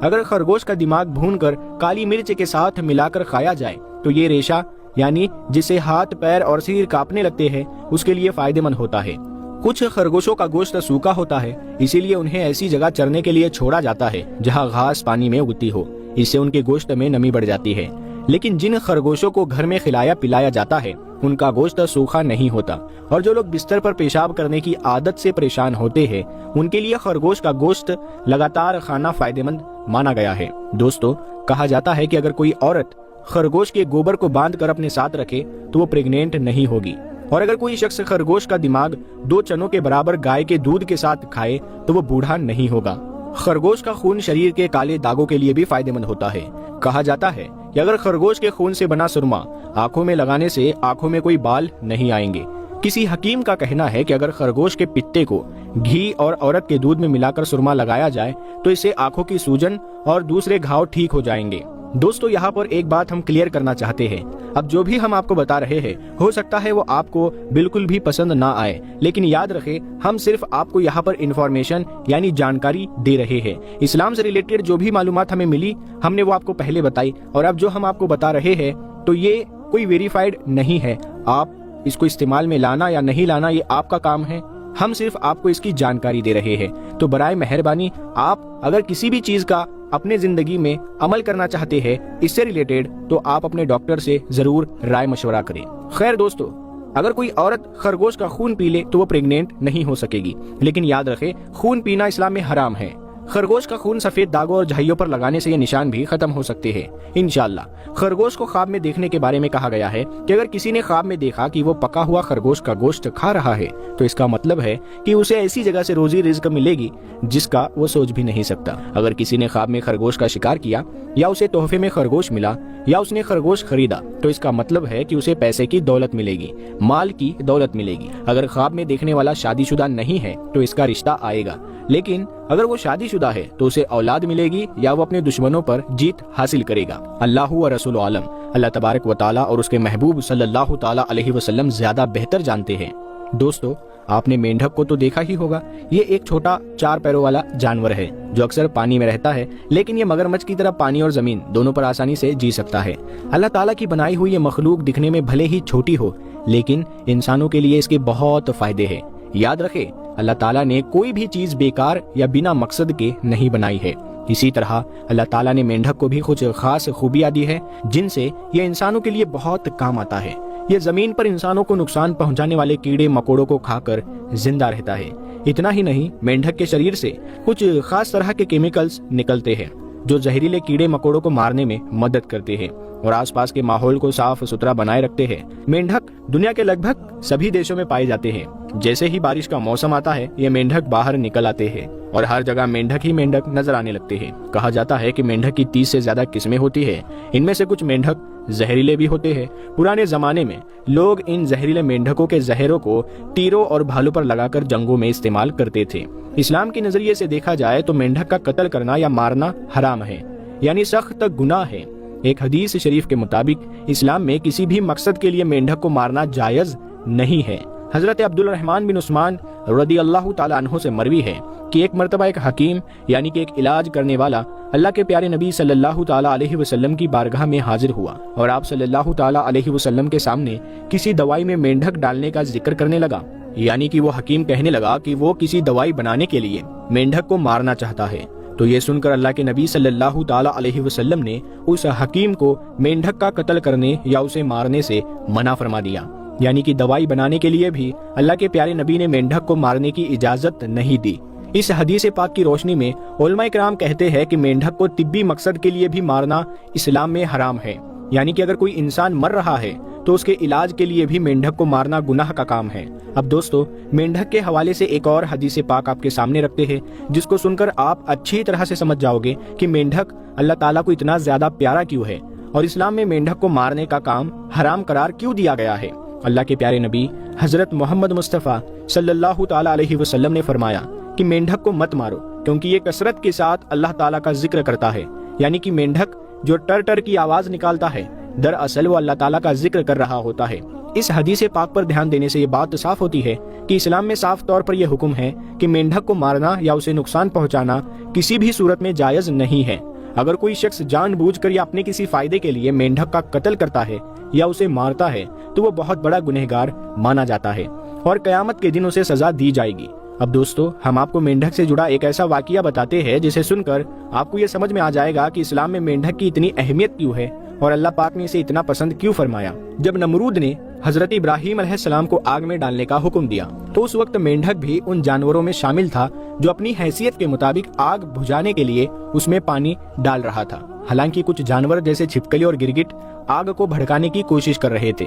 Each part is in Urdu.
اگر خرگوش کا دماغ بھون کر کالی مرچ کے ساتھ ملا کر کھایا جائے تو یہ ریشہ یعنی جسے ہاتھ پیر اور سر کانپنے لگتے ہیں اس کے لیے فائدہ مند ہوتا ہے۔ کچھ خرگوشوں کا گوشت سوکھا ہوتا ہے، اسی لیے انہیں ایسی جگہ چرنے کے لیے چھوڑا جاتا ہے جہاں گھاس پانی میں اگتی ہو، اس سے ان کے گوشت میں نمی بڑھ جاتی ہے۔ لیکن جن خرگوشوں کو گھر میں کھلایا پلایا جاتا ہے ان کا گوشت سوکھا نہیں ہوتا، اور جو لوگ بستر پر پیشاب کرنے کی عادت سے پریشان ہوتے ہیں ان کے لیے خرگوش کا گوشت لگاتار کھانا فائدہ مند مانا گیا ہے۔ دوستو، کہا جاتا ہے کہ اگر کوئی عورت خرگوش کے گوبر کو باندھ کر اپنے ساتھ رکھے تو وہ پریگنینٹ نہیں ہوگی، اور اگر کوئی شخص خرگوش کا دماغ 2 چنوں کے برابر گائے کے دودھ کے ساتھ کھائے تو وہ بوڑھا نہیں ہوگا۔ خرگوش کا خون شریر کے کالے داغوں کے لیے بھی فائدہ مند ہوتا ہے۔ کہا جاتا ہے کہ اگر خرگوش کے خون سے بنا سرما آنکھوں میں لگانے سے آنکھوں میں کوئی بال نہیں آئیں گے۔ کسی حکیم کا کہنا ہے کہ اگر خرگوش کے پتے کو گھی اور عورت کے دودھ میں ملا کر سرما لگایا جائے تو اس سے آنکھوں کی سوجن اور دوسرے گھاؤ ٹھیک ہو جائیں گے۔ دوستو، یہاں پر ایک بات ہم کلیئر کرنا چاہتے ہیں، اب جو بھی ہم آپ کو بتا رہے ہیں ہو سکتا ہے وہ آپ کو بالکل بھی پسند نہ آئے، لیکن یاد رکھیں ہم صرف آپ کو یہاں پر انفارمیشن یعنی جانکاری دے رہے ہیں۔ اسلام سے ریلیٹڈ جو بھی معلومات ہمیں ملی ہم نے وہ آپ کو پہلے بتائی، اور اب جو ہم آپ کو بتا رہے ہیں تو یہ کوئی ویریفائڈ نہیں ہے۔ آپ اس کو استعمال میں لانا یا نہیں لانا یہ آپ کا کام ہے، ہم صرف آپ کو اس کی جانکاری دے رہے ہیں۔ تو برائے مہربانی آپ اگر کسی بھی چیز کا اپنے زندگی میں عمل کرنا چاہتے ہیں اس سے ریلیٹڈ تو آپ اپنے ڈاکٹر سے ضرور رائے مشورہ کریں۔ خیر دوستو، اگر کوئی عورت خرگوش کا خون پی لے تو وہ پریگنینٹ نہیں ہو سکے گی، لیکن یاد رکھیں خون پینا اسلام میں حرام ہے۔ خرگوش کا خون سفید داغوں اور جھائیوں پر لگانے سے یہ نشان بھی ختم ہو سکتے ہیں انشاءاللہ۔ خرگوش کو خواب میں دیکھنے کے بارے میں کہا گیا ہے کہ اگر کسی نے خواب میں دیکھا کہ وہ پکا ہوا خرگوش کا گوشت کھا رہا ہے تو اس کا مطلب ہے کہ اسے ایسی جگہ سے روزی رزق ملے گی جس کا وہ سوچ بھی نہیں سکتا۔ اگر کسی نے خواب میں خرگوش کا شکار کیا یا اسے تحفے میں خرگوش ملا یا اس نے خرگوش خریدا تو اس کا مطلب ہے کہ اسے پیسے کی دولت ملے گی، مال کی دولت ملے گی۔ اگر خواب میں دیکھنے والا شادی شدہ نہیں ہے تو اس کا رشتہ آئے گا، لیکن اگر وہ شادی شدہ ہے تو اسے اولاد ملے گی یا وہ اپنے دشمنوں پر جیت حاصل کرے گا۔ اللہ و رسول عالم، اللہ تبارک و تعالی اور اس کے محبوب صلی اللہ تعالی علیہ وسلم زیادہ بہتر جانتے ہیں۔ دوستو، آپ نے مینڈک کو تو دیکھا ہی ہوگا، یہ ایک چھوٹا 4 پیروں والا جانور ہے جو اکثر پانی میں رہتا ہے، لیکن یہ مگرمچھ کی طرح پانی اور زمین دونوں پر آسانی سے جی سکتا ہے۔ اللہ تعالیٰ کی بنائی ہوئی یہ مخلوق دکھنے میں بھلے ہی چھوٹی ہو لیکن انسانوں کے لیے اس کے بہت فائدے ہیں۔ یاد رکھے اللہ تعالیٰ نے کوئی بھی چیز بیکار یا بنا مقصد کے نہیں بنائی ہے۔ اسی طرح اللہ تعالیٰ نے مینڈک کو بھی کچھ خاص خوبیاں دی ہے جن سے یہ انسانوں کے لیے بہت کام آتا ہے۔ یہ زمین پر انسانوں کو نقصان پہنچانے والے کیڑے مکوڑوں کو کھا کر زندہ رہتا ہے۔ اتنا ہی نہیں، مینڈک کے شریر سے کچھ خاص طرح کے کیمیکلز نکلتے ہیں جو زہریلے کیڑے مکوڑوں کو مارنے میں مدد کرتے ہیں اور آس پاس کے ماحول کو صاف ستھرا بنائے رکھتے ہیں۔ مینڈک دنیا کے لگ بھگ سبھی دیشوں میں پائے جاتے ہیں۔ جیسے ہی بارش کا موسم آتا ہے یہ مینڈک باہر نکل آتے ہیں اور ہر جگہ مینڈک ہی مینڈک نظر آنے لگتے ہیں۔ کہا جاتا ہے کہ مینڈک کی 30 سے زیادہ قسمیں ہوتی ہیں، ان میں سے کچھ مینڈک زہریلے بھی ہوتے ہیں۔ پرانے زمانے میں لوگ ان زہریلے مینڈکوں کے زہروں کو تیروں اور بھالوں پر لگا کر جنگوں میں استعمال کرتے تھے۔ اسلام کے نظریے سے دیکھا جائے تو مینڈک کا قتل کرنا یا مارنا حرام ہے، یعنی سخت گناہ ہے۔ ایک حدیث شریف کے مطابق اسلام میں کسی بھی مقصد کے لیے مینڈک کو مارنا جائز نہیں ہے۔ حضرت عبد الرحمن بن عثمان رضی اللہ تعالیٰ عنہ سے مروی ہے کہ ایک مرتبہ ایک حکیم یعنی کہ ایک علاج کرنے والا اللہ کے پیارے نبی صلی اللہ تعالیٰ علیہ وسلم کی بارگاہ میں حاضر ہوا اور آپ صلی اللہ تعالیٰ علیہ وسلم کے سامنے کسی دوائی میں مینڈک ڈالنے کا ذکر کرنے لگا، یعنی کہ وہ حکیم کہنے لگا کہ وہ کسی دوائی بنانے کے لیے مینڈک کو مارنا چاہتا ہے۔ تو یہ سن کر اللہ کے نبی صلی اللہ تعالیٰ علیہ وسلم نے اس حکیم کو مینڈک کا قتل کرنے یا اسے مارنے سے منع فرما دیا، یعنی کہ دوائی بنانے کے لیے بھی اللہ کے پیارے نبی نے مینڈک کو مارنے کی اجازت نہیں دی۔ اس حدیث پاک کی روشنی میں علماء کرام کہتے ہیں کہ مینڈک کو طبی مقصد کے لیے بھی مارنا اسلام میں حرام ہے، یعنی کہ اگر کوئی انسان مر رہا ہے تو اس کے علاج کے لیے بھی مینڈک کو مارنا گناہ کا کام ہے۔ اب دوستو، مینڈک کے حوالے سے ایک اور حدیث پاک آپ کے سامنے رکھتے ہیں جس کو سن کر آپ اچھی طرح سے سمجھ جاؤ گے کہ مینڈک اللہ تعالیٰ کو اتنا زیادہ پیارا کیوں ہے اور اسلام میں مینڈک کو مارنے کا کام حرام قرار کیوں دیا گیا ہے۔ اللہ کے پیارے نبی حضرت محمد مصطفیٰ صلی اللہ تعالیٰ علیہ وسلم نے فرمایا کہ مینڈک کو مت مارو کیونکہ یہ کثرت کے ساتھ اللہ تعالیٰ کا ذکر کرتا ہے، یعنی کہ مینڈک جو ٹر ٹر کی آواز نکالتا ہے دراصل وہ اللہ تعالیٰ کا ذکر کر رہا ہوتا ہے۔ اس حدیث پاک پر دھیان دینے سے یہ بات صاف ہوتی ہے کہ اسلام میں صاف طور پر یہ حکم ہے کہ مینڈک کو مارنا یا اسے نقصان پہنچانا کسی بھی صورت میں جائز نہیں ہے۔ اگر کوئی شخص جان بوجھ کر یا اپنے کسی فائدے کے لیے مینڈک کا قتل کرتا ہے یا اسے مارتا ہے تو وہ بہت بڑا گنہگار مانا جاتا ہے اور قیامت کے دن اسے سزا دی جائے گی۔ اب دوستو، ہم آپ کو مینڈک سے جڑا ایک ایسا واقعہ بتاتے ہیں جسے سن کر آپ کو یہ سمجھ میں آ جائے گا کہ اسلام میں مینڈک کی اتنی اہمیت کیوں ہے اور اللہ پاک نے اسے اتنا پسند کیوں فرمایا۔ جب نمرود نے حضرت ابراہیم علیہ السلام کو آگ میں ڈالنے کا حکم دیا تو اس وقت مینڈک بھی ان جانوروں میں شامل تھا جو اپنی حیثیت کے مطابق آگ بجھانے کے لیے اس میں پانی ڈال رہا تھا۔ حالانکہ کچھ جانور جیسے چھپکلی اور گرگٹ آگ کو بھڑکانے کی کوشش کر رہے تھے،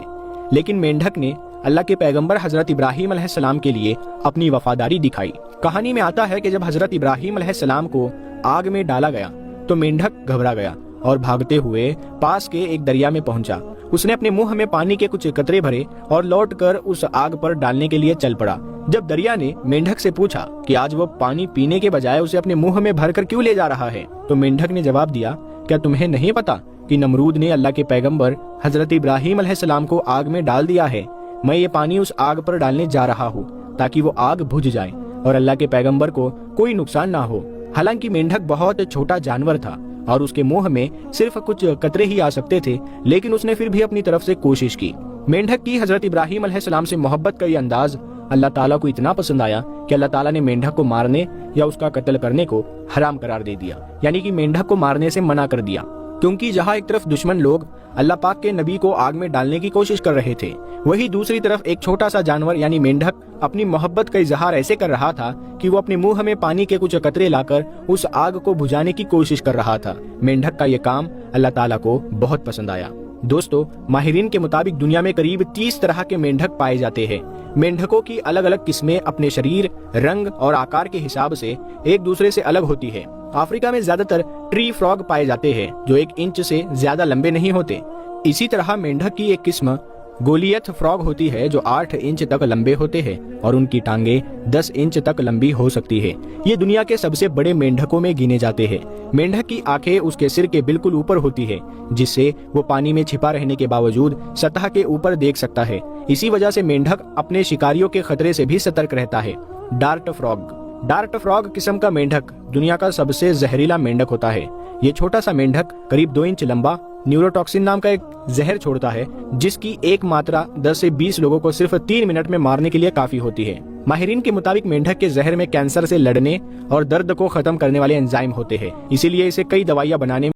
لیکن مینڈک نے اللہ کے پیغمبر حضرت ابراہیم علیہ السلام کے لیے اپنی وفاداری دکھائی۔ کہانی میں آتا ہے کہ جب حضرت ابراہیم علیہ السلام کو آگ میں ڈالا گیا تو مینڈک گھبرا گیا اور بھاگتے ہوئے پاس کے ایک دریا میں پہنچا۔ اس نے اپنے منہ میں پانی کے کچھ قطرے بھرے اور لوٹ کر اس آگ پر ڈالنے کے لیے چل پڑا۔ جب دریا نے مینڈک سے پوچھا کہ آج وہ پانی پینے کے بجائے اسے اپنے منہ میں بھر کر کیوں لے جا رہا ہے تو مینڈک نے جواب دیا، کیا تمہیں نہیں پتا کہ نمرود نے اللہ کے پیغمبر حضرت ابراہیم علیہ السلام کو آگ میں ڈال دیا ہے؟ میں یہ پانی اس آگ پر ڈالنے جا رہا ہوں تاکہ وہ آگ بجھ جائے اور اللہ کے پیغمبر کو کوئی نقصان نہ ہو۔ حالانکہ مینڈک بہت چھوٹا جانور تھا اور اس کے منہ میں صرف کچھ قطرے ہی آ سکتے تھے، لیکن اس نے پھر بھی اپنی طرف سے کوشش کی۔ مینڈک کی حضرت ابراہیم علیہ السلام سے محبت کا یہ انداز اللہ تعالیٰ کو اتنا پسند آیا کہ اللہ تعالیٰ نے مینڈک کو مارنے یا اس کا قتل کرنے کو حرام قرار دے دیا، یعنی کہ مینڈک کو مارنے سے منع کر دیا، کیونکہ جہاں ایک طرف دشمن لوگ اللہ پاک کے نبی کو آگ میں ڈالنے کی کوشش کر رہے تھے، وہی دوسری طرف ایک چھوٹا سا جانور یعنی مینڈک اپنی محبت کا اظہار ایسے کر رہا تھا کہ وہ اپنے منہ میں پانی کے کچھ قطرے لا کر اس آگ کو بجھانے کی کوشش کر رہا تھا۔ مینڈک کا یہ کام اللہ تعالیٰ کو بہت پسند آیا۔ دوستو، ماہرین کے مطابق دنیا میں قریب 30 طرح کے مینڈک پائے جاتے ہیں۔ مینڈکوں کی الگ الگ قسمیں اپنے شریر، رنگ اور آکار کے حساب سے ایک دوسرے سے الگ ہوتی ہے۔ افریقہ میں زیادہ تر ٹری فراگ پائے جاتے ہیں جو 1 انچ سے زیادہ لمبے نہیں ہوتے۔ اسی طرح مینڈک کی ایک قسم گولیت فراگ ہوتی ہے جو 8 انچ تک لمبے ہوتے ہیں اور ان کی ٹانگیں 10 انچ تک لمبی ہو سکتی ہے۔ یہ دنیا کے سب سے بڑے مینڈکوں میں گنے جاتے ہیں۔ مینڈک کی آنکھیں اس کے سر کے بالکل اوپر ہوتی ہے، جس سے وہ پانی میں چھپا رہنے کے باوجود سطح کے اوپر دیکھ سکتا ہے۔ اسی وجہ سے مینڈک اپنے شکاریوں کے خطرے سے بھی سترک رہتا ہے۔ ڈارٹ فراگ قسم کا مینڈک دنیا کا سب سے زہریلا مینڈک ہوتا ہے۔ یہ چھوٹا سا مینڈک قریب 2 انچ لمبا نیوروٹاکسن نام کا ایک زہر چھوڑتا ہے، جس کی ایک ماترا 10 سے 20 لوگوں کو صرف 3 منٹ میں مارنے کے لیے کافی ہوتی ہے۔ ماہرین کے مطابق مینڈک کے زہر میں کینسر سے لڑنے اور درد کو ختم کرنے والے انزائم ہوتے ہیں، اسی لیے اسے کئی دوائیاں بنانے